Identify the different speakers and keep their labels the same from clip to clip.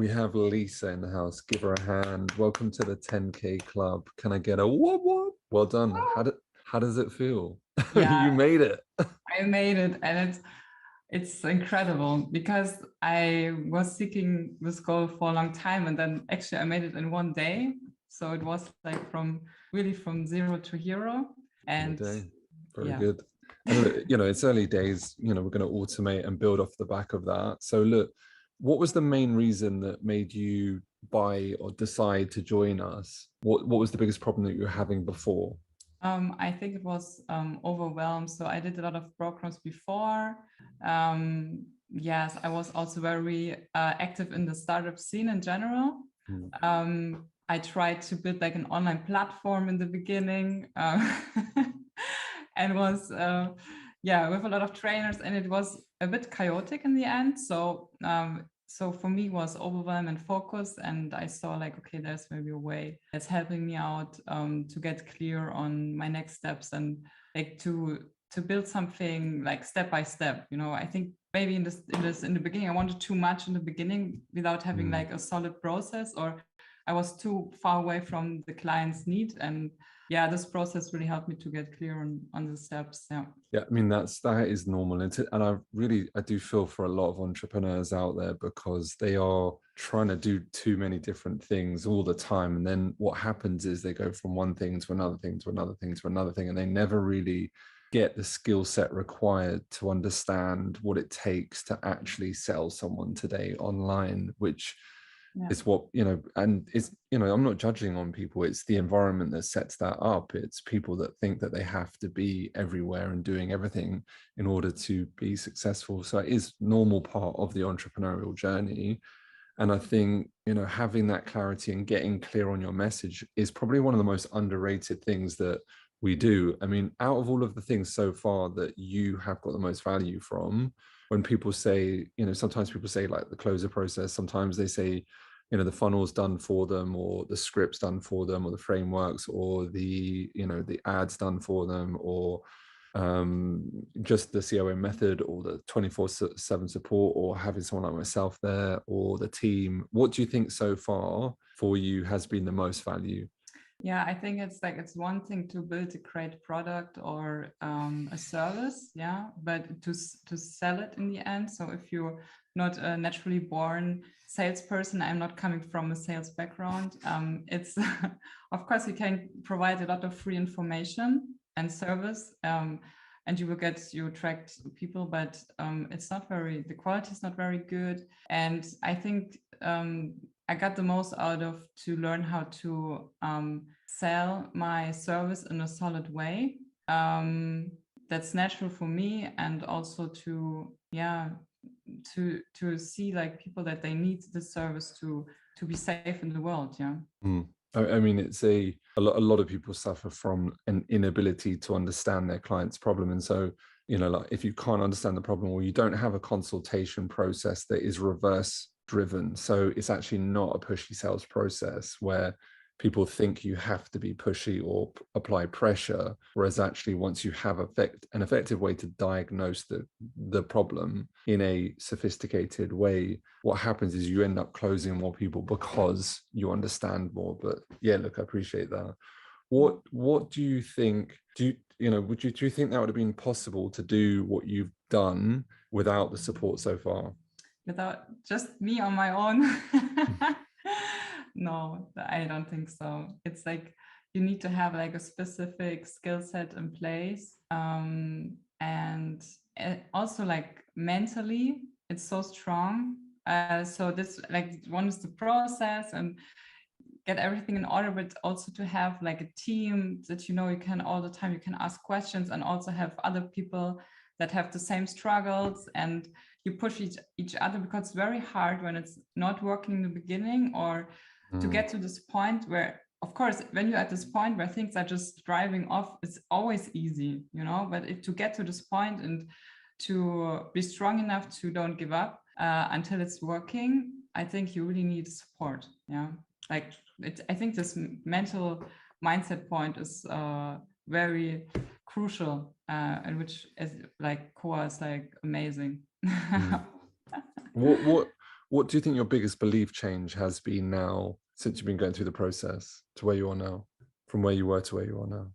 Speaker 1: We have Lisa in the house. Give her a hand. Welcome to the 10K club. Can I get a what what? Well done. How does it feel?
Speaker 2: Yeah,
Speaker 1: You made it.
Speaker 2: I made it, and it's incredible because I was seeking this goal for a long time, and then actually I made it in one day. So it was like from zero to hero,
Speaker 1: One
Speaker 2: and
Speaker 1: day. Very
Speaker 2: yeah.
Speaker 1: good. And look, it's early days. We're going to automate and build off the back of that. So look, what was the main reason that made you buy or decide to join us? What was the biggest problem that you were having before?
Speaker 2: I think it was overwhelmed. So I did a lot of programs before. Yes, I was also very active in the startup scene in general.
Speaker 1: Hmm.
Speaker 2: I tried to build like an online platform in the beginning, and was yeah, with a lot of trainers, and it was a bit chaotic in the end. So for me, it was overwhelm and focus, and I saw like, okay, there's maybe a way that's helping me out to get clear on my next steps and like to build something like step by step. I think maybe in the beginning I wanted too much in the beginning without having
Speaker 1: Hmm.
Speaker 2: like a solid process, or I was too far away from the client's need. And yeah, this process really helped me to get clear on the steps. Yeah.
Speaker 1: Yeah, I mean that is normal, and I do feel for a lot of entrepreneurs out there because they are trying to do too many different things all the time, and then what happens is they go from one thing to another thing to another thing to another thing, and they never really get the skill set required to understand what it takes to actually sell someone today online, which
Speaker 2: Yeah.
Speaker 1: is what and it's I'm not judging on people. It's the environment that sets that up. It's people that think that they have to be everywhere and doing everything in order to be successful. So it is normal part of the entrepreneurial journey. And I think having that clarity and getting clear on your message is probably one of the most underrated things that we do. I mean, out of all of the things so far that you have got the most value from, when people say, sometimes people say like the closer process, sometimes they say the funnel's done for them, or the script's done for them, or the frameworks, or the ads done for them, or just the COM method, or the 24/7 support, or having someone like myself there, or the team. What do you think so far for you has been the most value?
Speaker 2: Yeah, I think it's one thing to build a great product or a service, yeah, but to sell it in the end. So if you're not a naturally born salesperson, I'm not coming from a sales background. It's of course you can provide a lot of free information and service, and you attract people, but the quality is not very good. And I think I got the most out of to learn how to sell my service in a solid way. That's natural for me, and also to see like people that they need the service to be safe in the world. Yeah.
Speaker 1: Mm. I mean, it's a lot of people suffer from an inability to understand their client's problem. And so, like if you can't understand the problem, or you don't have a consultation process that is reverse driven, so it's actually not a pushy sales process where people think you have to be pushy or apply pressure, whereas actually once you have an effective way to diagnose the problem in a sophisticated way, what happens is you end up closing more people because you understand more. But yeah, look, I appreciate that. What do you think? Do you think that would have been possible to do what you've done without the support so far?
Speaker 2: Without just me on my own. No, I don't think so. It's like you need to have like a specific skill set in place, and also like mentally it's so strong. So this like one is the process and get everything in order, but also to have like a team that you can all the time you can ask questions, and also have other people that have the same struggles, and you push each other, because it's very hard when it's not working in the beginning, or to
Speaker 1: Mm.
Speaker 2: get to this point where, of course, when you're at this point where things are just driving off, it's always easy, but to get to this point and to be strong enough to don't give up until it's working, I think you really need support. Yeah, like I think this mental mindset point is very crucial, and which is like Core is like amazing.
Speaker 1: Mm. What What do you think your biggest belief change has been now since you've been going through the process to where you are now, from where you were to where you are now?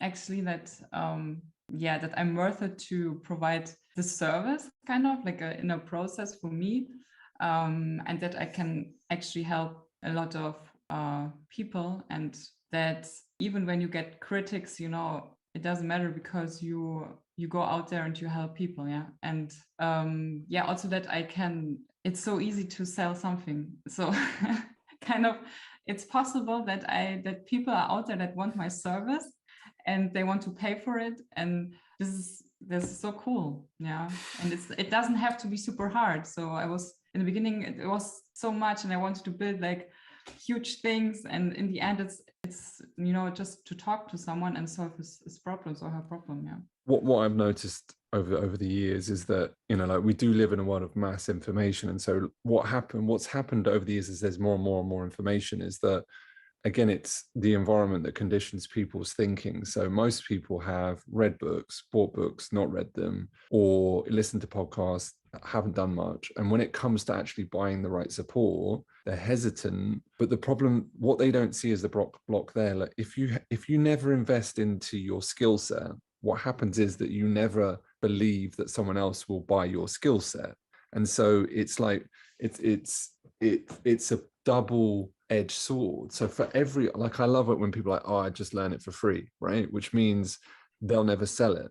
Speaker 2: Actually, that that I'm worth it to provide the service, kind of like in a process for me, and that I can actually help a lot of people, and that even when you get critics, it doesn't matter because you go out there and you help people, and also that I can. It's so easy to sell something, so kind of it's possible that people are out there that want my service and they want to pay for it, and this is so cool, and it doesn't have to be super hard. So I was in the beginning, it was so much, and I wanted to build like huge things, and in the end it's just to talk to someone and solve his problems or her problem.
Speaker 1: What I've noticed over the years is that, like, we do live in a world of mass information, and so what's happened over the years is there's more and more and more information, is that, again, it's the environment that conditions people's thinking. So most people have read books, bought books, not read them, or listened to podcasts, haven't done much. And when it comes to actually buying the right support, they're hesitant. But the problem, what they don't see is the block there. Like, if you never invest into your skill set, what happens is that you never believe that someone else will buy your skill set. And so it's like it's a double-edged sword. So for every, like, I love it when people are like, oh, I just learn it for free, right? Which means they'll never sell it.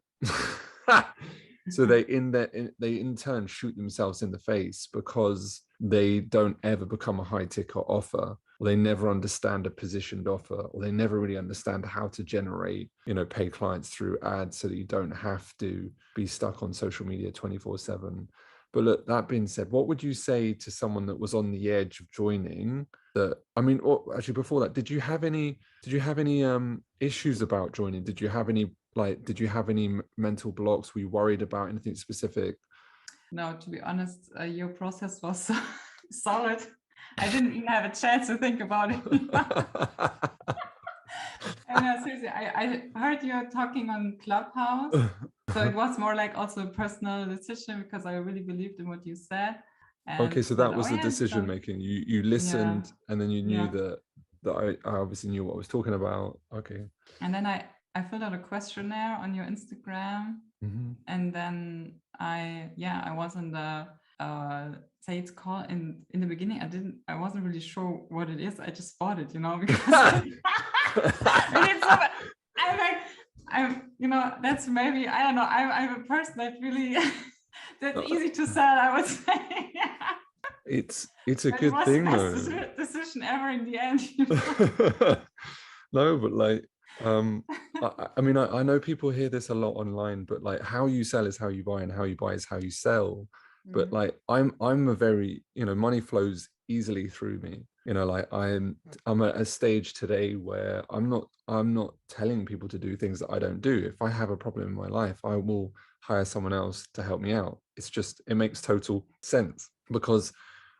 Speaker 1: So they in turn shoot themselves in the face because they don't ever become a high ticket offer, or they never understand a positioned offer, or they never really understand how to generate, pay clients through ads so that you don't have to be stuck on social media 24/7. But look, that being said, what would you say to someone that was on the edge of joining? That, I mean, or actually before that, did you have any issues about joining? Did you have any mental blocks? Were you worried about anything specific?
Speaker 2: No, to be honest, your process was so solid. I didn't even have a chance to think about it. And seriously, I heard you talking on Clubhouse, so it was more like also a personal decision because I really believed in what you said. And
Speaker 1: okay, so that was the
Speaker 2: yeah,
Speaker 1: decision making. You listened, and then you knew
Speaker 2: yeah.
Speaker 1: that I obviously knew what I was talking about. Okay.
Speaker 2: And then I filled out a questionnaire on your Instagram, and then I was in the sales call, and in the beginning I wasn't really sure what it is. I just bought it, because I'm that's maybe, I don't know, I'm a person that really that's easy to sell, I would say.
Speaker 1: It's a but good thing, though.
Speaker 2: It was the best decision ever in the end.
Speaker 1: No, but like, I mean, I know people hear this a lot online, but like, how you sell is how you buy, and how you buy is how you sell. But like, I'm a very, money flows easily through me. Like, I'm at a stage today where I'm not telling people to do things that I don't do. If I have a problem in my life, I will hire someone else to help me out. It makes total sense, because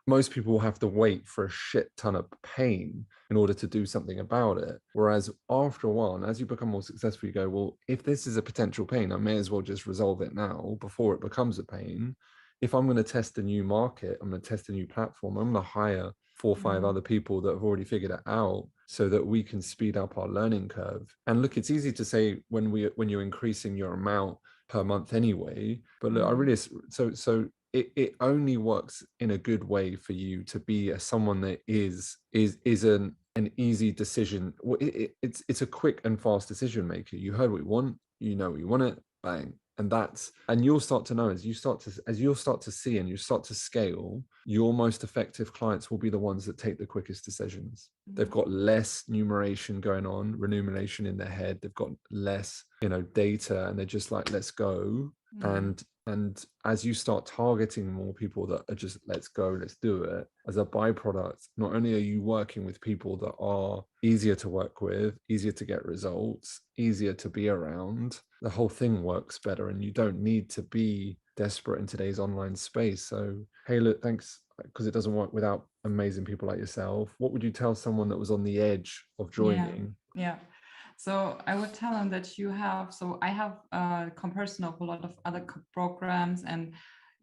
Speaker 1: most people will have to wait for a shit ton of pain in order to do something about it. Whereas after a while, and as you become more successful, you go, well, if this is a potential pain, I may as well just resolve it now before it becomes a pain. If I'm going to test a new market, I'm going to test a new platform, I'm going to hire 4 or 5 other people that have already figured it out, so that we can speed up our learning curve. And look, it's easy to say when you're increasing your amount per month anyway, but look, I really, so it only works in a good way for you to be someone that is an easy decision. It's a quick and fast decision maker. You heard what you want, what you want it, bang. And you'll start to know, as you'll start to see and you start to scale, your most effective clients will be the ones that take the quickest decisions. They've got less remuneration in their head. They've got less, data, and they're just like, let's go. And as you start targeting more people that are just, let's go, let's do it, as a byproduct, not only are you working with people that are easier to work with, easier to get results, easier to be around, the whole thing works better, and you don't need to be desperate in today's online space. So, hey, look, thanks, because it doesn't work without amazing people like yourself. What would you tell someone that was on the edge of joining?
Speaker 2: Yeah. So I would tell them that I have a comparison of a lot of other programs, and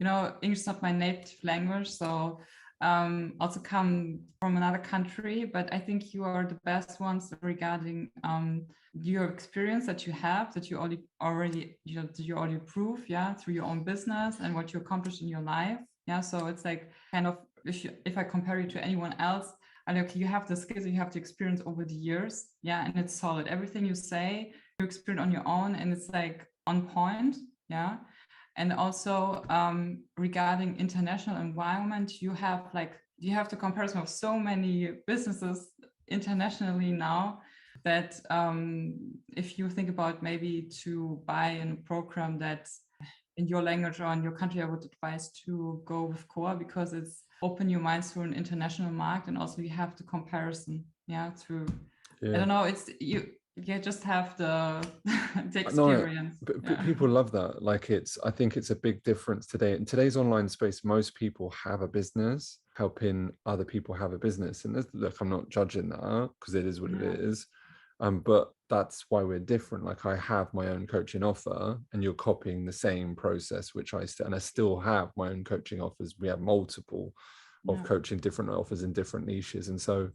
Speaker 2: English is not my native language, so also come from another country, but I think you are the best ones regarding your experience that you have, that you already prove, yeah, through your own business and what you accomplished in your life. Yeah, so it's like kind of, if I compare you to anyone else, I know you have the skills, you have the experience over the years, yeah, and it's solid. Everything you say, you experience on your own, and it's like on point, yeah. And also regarding international environment, you have the comparison of so many businesses internationally now that if you think about maybe to buy a program that's in your language or in your country, I would advise to go with Core, because it's open your minds to an international market, and also you have the comparison, yeah, through, I don't know, it's you just have the the experience.
Speaker 1: No, people love that. Like I think it's a big difference today. In today's online space, most people have a business, helping other people have a business. And look, I'm not judging that, because it is what it is. But that's why we're different. Like I have my own coaching offer, and you're copying the same process, which I still have my own coaching offers. We have multiple of coaching different offers in different niches. And so,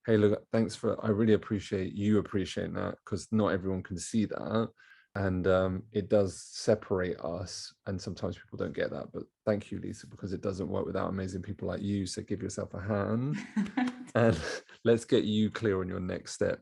Speaker 1: hey, look, thanks I really appreciate you appreciating that, because not everyone can see that. And it does separate us. And sometimes people don't get that. But thank you, Lisa, because it doesn't work without amazing people like you. So give yourself a hand and let's get you clear on your next step.